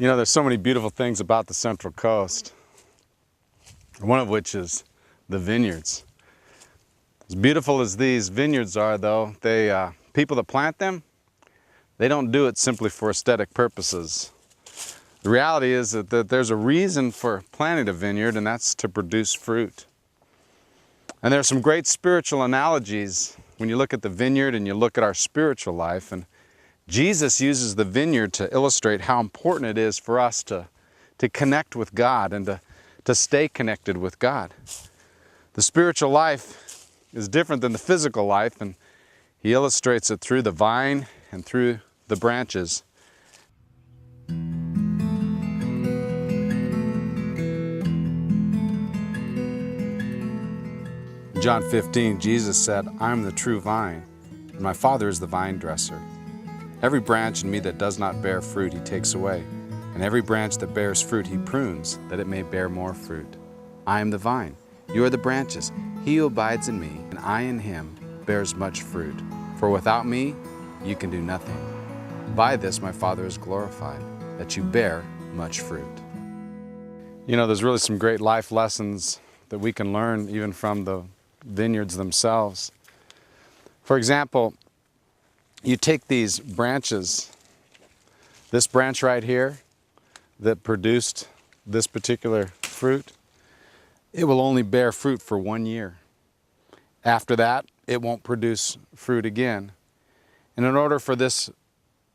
You know, there's so many beautiful things about the Central Coast, one of which is the vineyards. As beautiful as these vineyards are, though, people that plant them, they don't do it simply for aesthetic purposes. The reality is that there's a reason for planting a vineyard, and that's to produce fruit. And there are some great spiritual analogies when you look at the vineyard and you look at our spiritual life. And Jesus uses the vineyard to illustrate how important it is for us to connect with God and to stay connected with God. The spiritual life is different than the physical life, and he illustrates it through the vine and through the branches. In John 15, Jesus said, "I am the true vine, and my Father is the vine dresser. Every branch in me that does not bear fruit, he takes away, and every branch that bears fruit, he prunes, that it may bear more fruit. I am the vine, you are the branches. He who abides in me, and I in him, bears much fruit. For without me, you can do nothing. By this my Father is glorified, that you bear much fruit." You know, there's really some great life lessons that we can learn even from the vineyards themselves. For example, you take these branches, this branch right here that produced this particular fruit, it will only bear fruit for 1 year. After that, it won't produce fruit again. And in order for this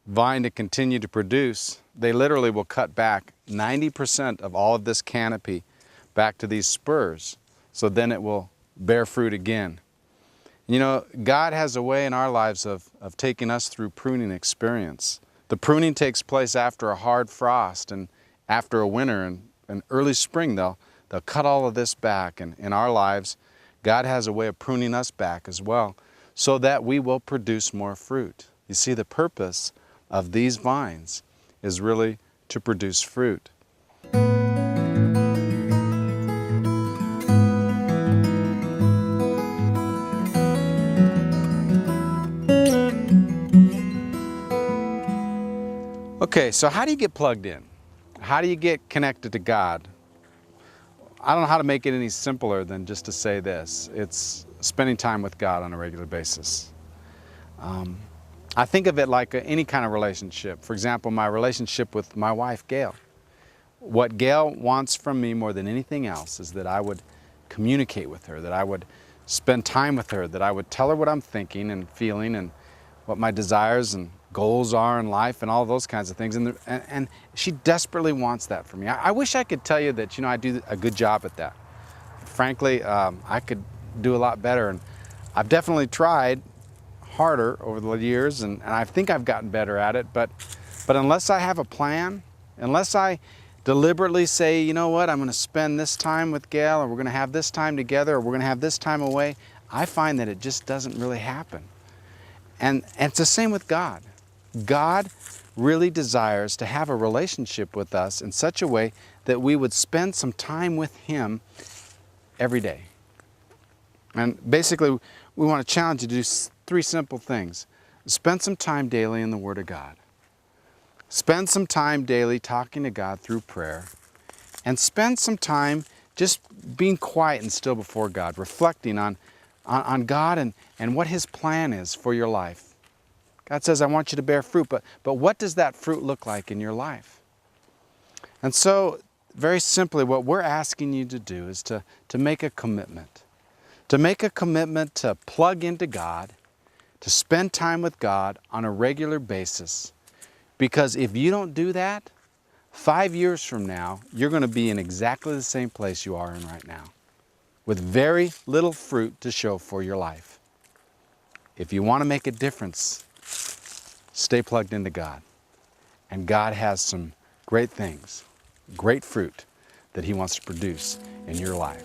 vine to continue to produce, they literally will cut back 90% of all of this canopy back to these spurs, so then it will bear fruit again. You know, God has a way in our lives of taking us through pruning experience. The pruning takes place after a hard frost and after a winter and early spring. They'll cut all of this back, and in our lives, God has a way of pruning us back as well so that we will produce more fruit. You see, the purpose of these vines is really to produce fruit. Okay, so how do you get plugged in? How do you get connected to God? I don't know how to make it any simpler than just to say this. It's spending time with God on a regular basis. I think of it like any kind of relationship. For example, my relationship with my wife, Gail. What Gail wants from me more than anything else is that I would communicate with her, that I would spend time with her, that I would tell her what I'm thinking and feeling and what my desires and goals are in life and all those kinds of things. And she desperately wants that from me. I wish I could tell you that, I do a good job at that. Frankly, I could do a lot better. And I've definitely tried harder over the years, and I think I've gotten better at it. But unless I have a plan, unless I deliberately say, you know what, I'm going to spend this time with Gail, or we're going to have this time together, or we're going to have this time away, I find that it just doesn't really happen. And it's the same with God. God really desires to have a relationship with us in such a way that we would spend some time with Him every day. And basically, we want to challenge you to do 3 simple things. Spend some time daily in the Word of God. Spend some time daily talking to God through prayer. And spend some time just being quiet and still before God, reflecting on God and what His plan is for your life. God says, I want you to bear fruit, but what does that fruit look like in your life? And so, very simply, what we're asking you to do is to make a commitment. To make a commitment to plug into God, to spend time with God on a regular basis. Because if you don't do that, 5 years from now, you're going to be in exactly the same place you are in right now, with very little fruit to show for your life. If you want to make a difference, stay plugged into God. And God has some great things, great fruit that He wants to produce in your life.